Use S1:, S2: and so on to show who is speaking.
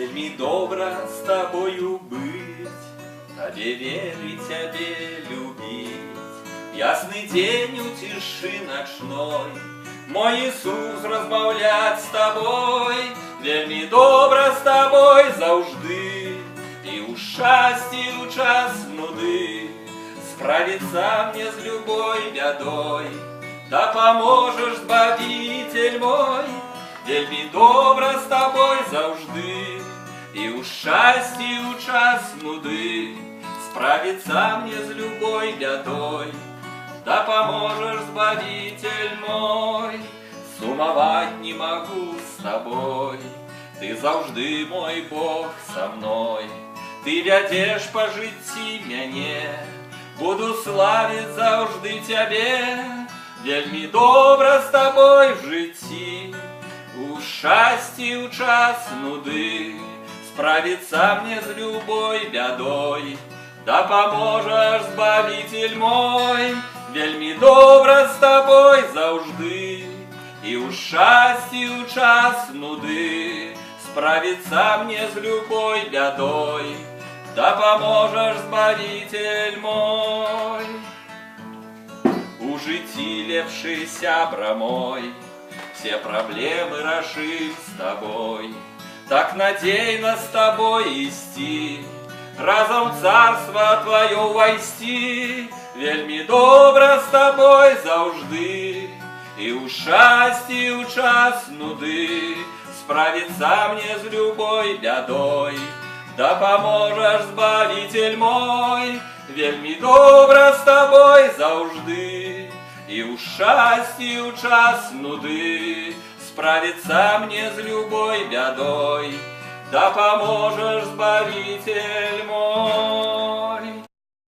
S1: Вельми добра с тобою быть, Тебе верить, Тебе любить. Ясный день у тиши ночной Мой Иисус розмовлять с тобой. Вельми добра с тобой завжди, І у щасті, у час нуди справиться мне с любой бядой. Да поможешь, Збавитель мой, вельми добра с тобой завжди, І у щасті, у час нуди справиться мне с любой бядой. Да поможешь, Збавитель мой, сумовать не могу с тобой. Ты завжди, мой Бог, со мной. Ты вядеш по житті мяне, буду славить завжди Тебе. Вельми добра с тобой в житті, у щасті, у час нуди справиться мне с любой бядой. Да поможешь, Збавитель мой, вельми добра с тобой завжди, І у щасті, у час нуди справиться мне с любой бядой. Да поможешь, Збавитель мой. У житті лепший сябра мой, все проблемы решим с тобой. Так надейно с тобой исти, разом в царство Твое войти. Вельми добра с тобой завжди, І у щасті, у час нуди справиться мне с любой бядой. Да поможешь, Збавитель мой, вельми добра с тобой завжди, І у щасті, у час нуди справиться мне с любой бядой. Да поможешь, Збавитель мой.